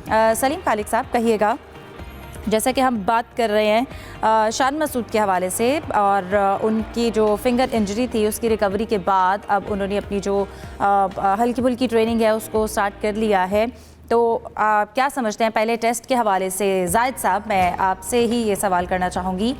सलीम खालिक साहब, कहिएगा, जैसा कि हम बात कर रहे हैं शान मसूद के हवाले से और उनकी जो फिंगर इंजरी थी उसकी रिकवरी के बाद अब उन्होंने अपनी जो हल्की फुल्की ट्रेनिंग है उसको स्टार्ट कर लिया है, तो क्या समझते हैं पहले टेस्ट के हवाले से? जाहिद साहब, मैं आपसे ही ये सवाल करना चाहूँगी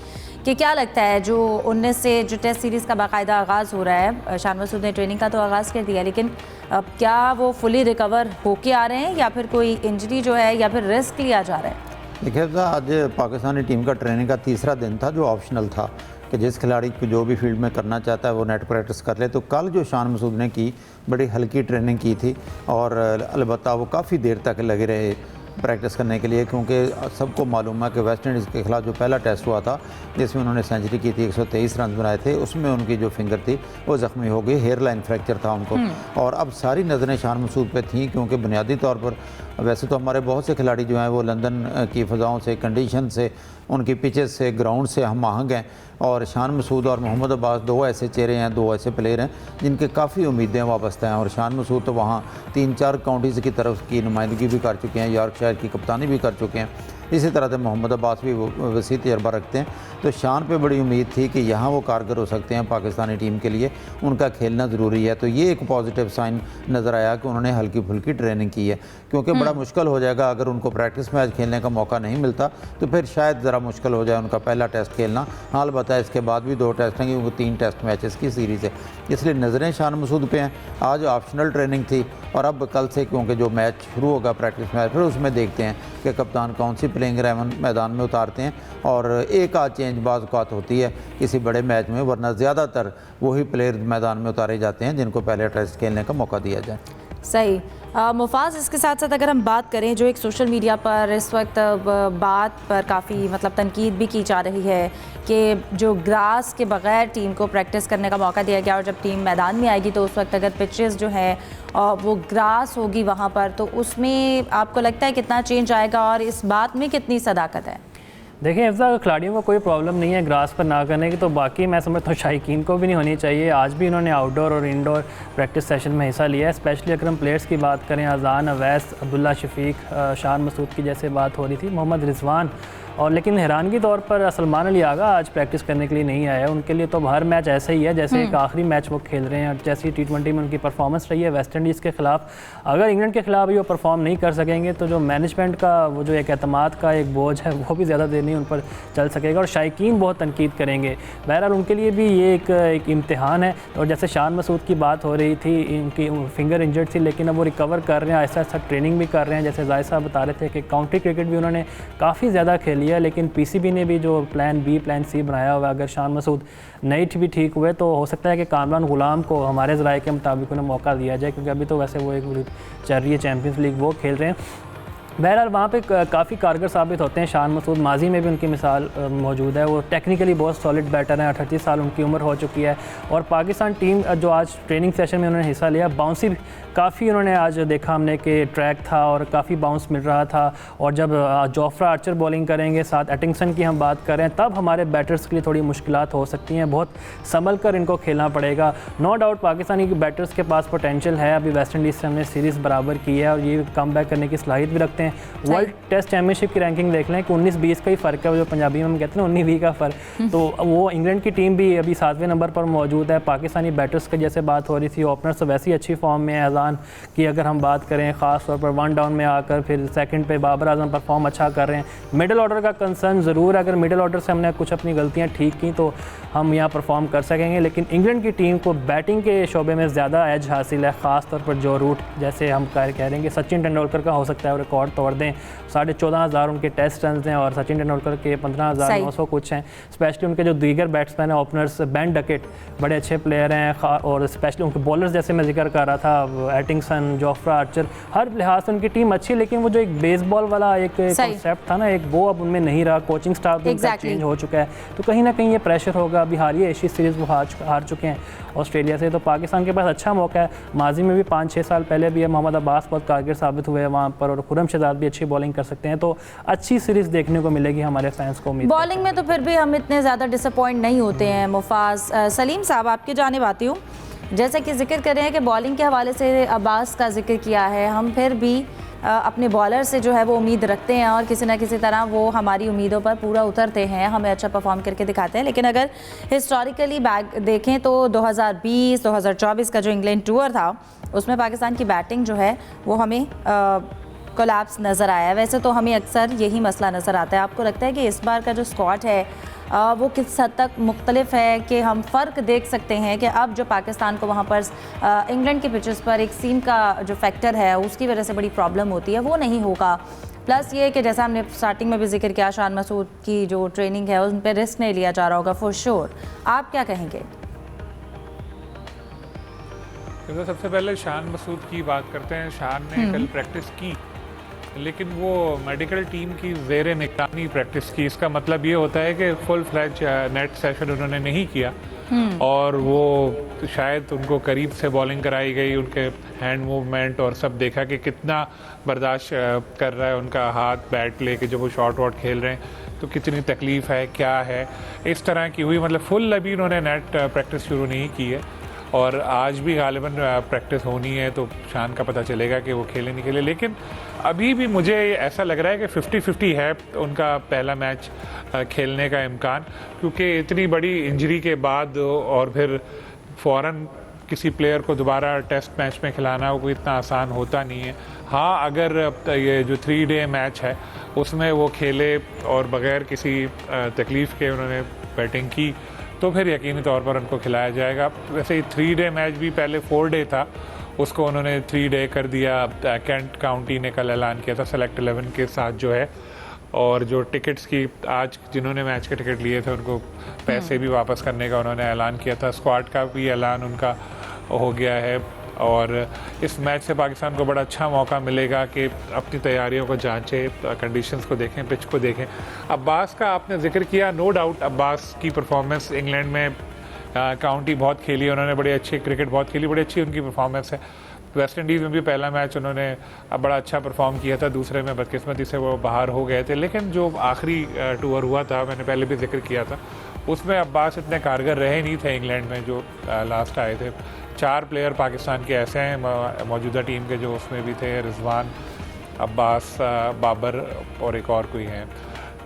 कि क्या लगता है जो 19 से जो टेस्ट सीरीज़ का बाकायदा आगाज़ हो रहा है, शान मसूद ने ट्रेनिंग का तो आगाज़ कर दिया, लेकिन अब क्या वो फुली रिकवर होके आ रहे हैं या फिर कोई इंजरी जो है या फिर रिस्क लिया जा रहा है? देखिए, आज पाकिस्तानी टीम का ट्रेनिंग का तीसरा दिन था जो ऑप्शनल था कि जिस खिलाड़ी को जो भी फील्ड में करना चाहता है वो नेट प्रैक्टिस कर ले। तो कल जो शान मसूद ने की, बड़ी हल्की ट्रेनिंग की थी और अलबत्ता वो काफ़ी देर तक लगे रहे प्रैक्टिस करने के लिए, क्योंकि सबको मालूम है कि वेस्ट इंडीज़ के खिलाफ जो पहला टेस्ट हुआ था जिसमें उन्होंने सेंचुरी की थी, 123 रन बनाए थे, उसमें उनकी जो फिंगर थी वो ज़ख्मी हो गई, हेयर लाइन फ्रैक्चर था उनको। और अब सारी नज़रें शान मसूद पे थीं, क्योंकि बुनियादी तौर पर वैसे तो हमारे बहुत से खिलाड़ी जो हैं वो लंदन की फ़ज़ाओं से, कंडीशन से, उनकी पिचेस से, ग्राउंड से हम आहंग हैं। और शान मसूद और मोहम्मद अब्बास दो ऐसे चेहरे हैं, दो ऐसे प्लेयर हैं जिनके काफ़ी उम्मीदें वाबस्ता हैं। और शान मसूद तो वहाँ 3-4 काउंटीज़ की तरफ की नुमाइंदगी भी कर चुके हैं, यॉर्कशायर की कप्तानी भी कर चुके हैं। इसी तरह से मोहम्मद अब्बास भी वसी तजर्बा रखते हैं, तो शान पे बड़ी उम्मीद थी कि यहाँ वो कारगर हो सकते हैं पाकिस्तानी टीम के लिए, उनका खेलना ज़रूरी है। तो ये एक पॉजिटिव साइन नज़र आया कि उन्होंने हल्की फुल्की ट्रेनिंग की है, क्योंकि बड़ा मुश्किल हो जाएगा अगर उनको प्रैक्टिस मैच खेलने का मौका नहीं मिलता, तो फिर शायद ज़रा मुश्किल हो जाए उनका पहला टेस्ट खेलना। हाल बताया इसके बाद भी 2 टेस्ट हैं, क्योंकि 3 टेस्ट मैचेस की सीरीज़ है, इसलिए नज़रें शान मसूद पे हैं। आज ऑप्शनल ट्रेनिंग थी और अब कल से क्योंकि जो मैच शुरू होगा प्रैक्टिस मैच, फिर उसमें देखते हैं कि कप्तान कौन सी प्लेइंग 11 मैदान में उतारते हैं। और एक आध चेंज बाज़ होती है किसी बड़े मैच में, वरना ज़्यादातर वही प्लेयर मैदान में उतारे जाते हैं जिनको पहले टेस्ट खेलने का मौका दिया जाए। सही। मुफाज, इसके साथ साथ अगर हम बात करें, जो एक सोशल मीडिया पर इस वक्त बात पर काफ़ी तनकीद भी की जा रही है कि जो ग्रास के बग़ैर टीम को प्रैक्टिस करने का मौका दिया गया और जब टीम मैदान में आएगी तो उस वक्त अगर पिचेस जो है वो ग्रास होगी वहाँ पर, तो उसमें आपको लगता है कितना चेंज आएगा और इस बात में कितनी सदाकत है? देखिए हिफ्ज़ा, खिलाड़ियों को कोई प्रॉब्लम नहीं है ग्रास पर ना करने की, तो बाकी मैं समझता हूँ शायकीन को भी नहीं होनी चाहिए। आज भी इन्होंने आउटडोर और इंडोर प्रैक्टिस सेशन में हिस्सा लिया है। स्पेशली अगर हम प्लेयर्स की बात करें, अजान, अवैस, अब्दुल्ला शफीक, शान मसूद की जैसे बात हो रही थी, मोहम्मद रिजवान, और लेकिन हैरानगी तौर पर सलमान अली आगा आज प्रैक्टिस करने के लिए नहीं आया। उनके लिए तो हर मैच ऐसा ही है जैसे एक आखिरी मैच वो खेल रहे हैं, और जैसी T20 में उनकी परफॉर्मेंस रही है वेस्ट इंडीज़ के ख़िलाफ़, अगर इंग्लैंड के ख़िलाफ़ भी वो परफॉर्म नहीं कर सकेंगे तो जो मैनेजमेंट का वो जो एक एतमाद का एक बोझ है वो भी ज़्यादा देर नहीं उन पर चल सकेगा और शायकीन बहुत तनकीद करेंगे। बहरहाल उनके लिए भी ये एक इम्तिहान है। और जैसे शान मसूद की बात हो रही थी, इनकी फिंगर इंजर्ड थी लेकिन अब वो रिकवर कर रहे हैं, ऐसा ऐसा ट्रेनिंग भी कर रहे हैं। जैसे जाहिद साहब बता रहे थे कि काउंटी क्रिकेट भी उन्होंने काफ़ी ज़्यादा खेली है, लेकिन PCB ने भी जो प्लान B प्लान C बनाया हुआ है, अगर शान मसूद नहीं भी ठीक हुए तो हो सकता है कि कामरान गुलाम को हमारे ज़राए के मुताबिक उन्हें मौका दिया जाए, क्योंकि अभी तो वैसे वो एक चल रही है चैम्पियंस लीग, वो खेल रहे हैं। बहरहाल वहाँ पे काफ़ी कारगर साबित होते हैं शान मसूद। माजी में भी उनकी मिसाल मौजूद है, वो टेक्निकली बहुत सॉलिड बैटर हैं, 38 साल उनकी उम्र हो चुकी है। और पाकिस्तान टीम जो आज ट्रेनिंग सेशन में उन्होंने हिस्सा लिया, बाउंसी काफ़ी उन्होंने आज देखा हमने कि ट्रैक था और काफ़ी बाउंस मिल रहा था। और जब जोफ्रा आर्चर बॉलिंग करेंगे, साथ एटिंगसन की हम बात करें, तब हमारे बैटर्स के लिए थोड़ी मुश्किलात हो सकती हैं, बहुत संभल कर इनको खेलना पड़ेगा। नो डाउट पाकिस्तानी बैटर्स के पास पोटेंशियल है, अभी वेस्ट इंडीज़ से हमने सीरीज़ बराबर की है और ये कम बैक करने की सलाहियत भी रखते हैं। वर्ल्ड टेस्ट चैम्पियनशिप की रैंकिंग देख लें कि 19-20 का ही फ़र्क है, जो पंजाबी में हम कहते हैं ना 19-20 का फ़र्क, तो वो इंग्लैंड की टीम भी अभी 7वें नंबर पर मौजूद है। पाकिस्तानी बैटर्स की जैसे बात हो रही थी, ओपनर्स तो वैसे ही अच्छी फॉर्म में है। अजान की अगर हम बात करें, ख़ास तौर पर 1 डाउन में आकर फिर सेकंड पे बाबर आजम परफॉर्म अच्छा कर रहे हैं। मिडिल ऑर्डर का कंसर्न ज़रूर, अगर मिडिल ऑर्डर से हमने कुछ अपनी गलतियाँ ठीक की तो हम यहाँ परफॉर्म कर सकेंगे, लेकिन इंग्लैंड की टीम को बैटिंग के शोबे में ज़्यादा एज हासिल है, ख़ास तौर पर जो रूट जैसे हम कह रहे हैं कि सचिन तेंदुलकर का हो सकता है वो रिकॉर्ड तोड़ दें। 14,500 उनके टेस्ट रन हैं और सचिन तेंदुलकर के 15,900 कुछ हैं। स्पेशली उनके जो दीगर बैट्समैन हैं, ओपनर्स, बेन डकेट बड़े अच्छे प्लेयर हैं, और स्पेशली उनके बॉलर्स जैसे मैं जिक्र कर रहा था, एटिंगसन, जोफ्रा आर्चर, हर लिहाज से उनकी टीम अच्छी, लेकिन वो जो एक बेसबॉल वाला एक कॉन्सेप्ट था ना, एक वो अब उनमें नहीं रहा। कोचिंग स्टाफ भी उनका चेंज हो चुका है, तो कहीं ना कहीं ये प्रेशर होगा। अभी हालिया एशिया सीरीज़ वो हार चुके हैं ऑस्ट्रेलिया से, तो पाकिस्तान के पास अच्छा मौका है। माजी में भी 5-6 साल पहले भी मोहम्मद अब्बास बहुत कारगर साबित हुए हैं वहाँ पर, और खुरम शहजाद भी अच्छी बॉलिंग कर सकते हैं, तो अच्छी सीरीज़ देखने को मिलेगी हमारे फैंस को। उम्मीद बॉलिंग में तो फिर भी हम इतने ज़्यादा डिसअपॉइंट नहीं होते हैं। मुफाज, सलीम साहब आपकी जानिब आती हूँ, जैसे कि जिक्र कर रहे हैं कि बॉलिंग के हवाले से अब्बास का जिक्र किया है, हम फिर भी अपने बॉलर से जो है वो उम्मीद रखते हैं और किसी ना किसी तरह वो हमारी उम्मीदों पर पूरा उतरते हैं, हमें अच्छा परफॉर्म करके दिखाते हैं। लेकिन अगर हिस्टोरिकली बैक देखें तो 2020-2024 का जो इंग्लैंड टूर था उसमें पाकिस्तान की बैटिंग जो है वो हमें कोलैप्स नज़र आया है। वैसे तो हमें अक्सर यही मसला नज़र आता है। आपको लगता है कि इस बार का जो स्क्वाड है वो किस हद तक मुख्तलिफ है, कि हम फ़र्क देख सकते हैं कि अब जो पाकिस्तान को वहाँ पर इंग्लैंड के पिचेस पर एक सीम का जो फैक्टर है उसकी वजह से बड़ी प्रॉब्लम होती है, वो नहीं होगा? प्लस ये कि जैसा हमने स्टार्टिंग में भी जिक्र किया, शान मसूद की जो ट्रेनिंग है उन पर रिस्क नहीं लिया जा रहा होगा फॉर श्योर। आप क्या कहेंगे? तो सबसे पहले शान मसूद की बात करते हैं। शान ने कल प्रैक्टिस की, लेकिन वो मेडिकल टीम की ज़ेरे निगरानी प्रैक्टिस की। इसका मतलब ये होता है कि फुल फ्लैज नेट सेशन उन्होंने नहीं किया और वो शायद उनको करीब से बॉलिंग कराई गई, उनके हैंड मूवमेंट और सब देखा कि कितना बर्दाश्त कर रहा है उनका हाथ बैट लेके जब वो शॉट वॉट खेल रहे हैं, तो कितनी तकलीफ़ है, क्या है, इस तरह की हुई। मतलब फुल अभी उन्होंने नेट प्रैक्टिस शुरू नहीं की है और आज भी गालिबन प्रैक्टिस होनी है, तो शान का पता चलेगा कि वो खेले नहीं खेले। लेकिन अभी भी मुझे ऐसा लग रहा है कि 50-50 है उनका पहला मैच खेलने का इम्कान, क्योंकि इतनी बड़ी इंजरी के बाद और फिर फ़ौरन किसी प्लेयर को दोबारा टेस्ट मैच में खिलाना वो कोई इतना आसान होता नहीं है। हाँ, अगर ये जो 3 डे मैच है उसमें वो खेले और बग़ैर किसी तकलीफ़ के उन्होंने बैटिंग की तो फिर यकीनी तौर पर उनको खिलाया जाएगा। वैसे 3 डे मैच भी पहले 4 डे था, उसको उन्होंने 3 डे कर दिया। कैंट काउंटी ने कल ऐलान किया था सेलेक्ट 11 के साथ जो है, और जो टिकट्स की आज जिन्होंने मैच के टिकट लिए थे उनको पैसे भी वापस करने का उन्होंने ऐलान किया था। स्क्वाड का भी ऐलान उनका हो गया है और इस मैच से पाकिस्तान को बड़ा अच्छा मौका मिलेगा कि अपनी तैयारियों को जांचें, कंडीशंस को देखें, पिच को देखें। अब्बास का आपने जिक्र किया, नो डाउट अब्बास की परफॉर्मेंस इंग्लैंड में काउंटी बहुत खेली, उन्होंने बड़ी अच्छी क्रिकेट बहुत खेली, बड़ी अच्छी उनकी परफॉर्मेंस है। वेस्ट इंडीज़ में भी पहला मैच उन्होंने बड़ा अच्छा परफॉर्म किया था, दूसरे में बदकिस्मती से वो बाहर हो गए थे। लेकिन जो आखिरी टूर हुआ था, मैंने पहले भी जिक्र किया था, उसमें अब्बास इतने कारगर रहे नहीं थे इंग्लैंड में जो लास्ट आए थे। 4 प्लेयर पाकिस्तान के ऐसे हैं मौजूदा टीम के जो उसमें भी थे, रिजवान, अब्बास, बाबर और एक और कोई हैं।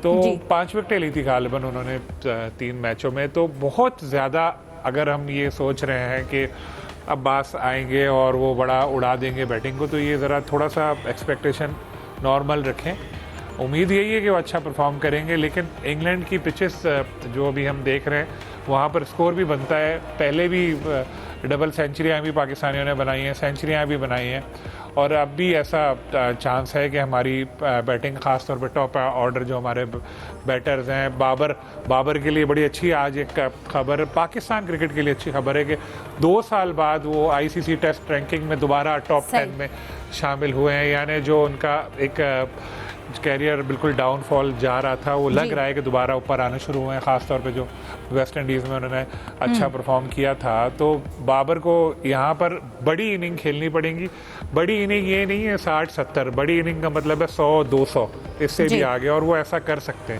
तो 5 विकेटें ली थी गालिबन उन्होंने 3 मैचों में। तो बहुत ज़्यादा अगर हम ये सोच रहे हैं कि अब्बास आएंगे और वो बड़ा उड़ा देंगे बैटिंग को, तो ये ज़रा थोड़ा सा एक्सपेक्टेशन नॉर्मल रखें। उम्मीद यही है कि वो अच्छा परफॉर्म करेंगे, लेकिन इंग्लैंड की पिचेस जो अभी हम देख रहे हैं वहाँ पर स्कोर भी बनता है। पहले भी डबल सेंचुरियाँ भी पाकिस्तानियों ने बनाई हैं, सेंचुरियाँ भी बनाई हैं, और अब भी ऐसा चांस है कि हमारी बैटिंग ख़ास तौर पर टॉप ऑर्डर जो हमारे बैटर्स हैं, बाबर के लिए बड़ी अच्छी आज एक खबर, पाकिस्तान क्रिकेट के लिए अच्छी खबर है कि 2 साल बाद वो ICC टेस्ट रैंकिंग में दोबारा टॉप 10 में शामिल हुए हैं। यानी जो उनका एक कैरियर बिल्कुल डाउनफॉल जा रहा था, वो लग रहा है कि दोबारा ऊपर आने शुरू हुए हैं, ख़ासतौर पे जो वेस्ट इंडीज़ में उन्होंने अच्छा परफॉर्म किया था। तो बाबर को यहाँ पर बड़ी इनिंग खेलनी पड़ेगी। बड़ी इनिंग ये नहीं है 60-70, बड़ी इनिंग का मतलब है 100-200, इससे भी आगे, और वो ऐसा कर सकते हैं।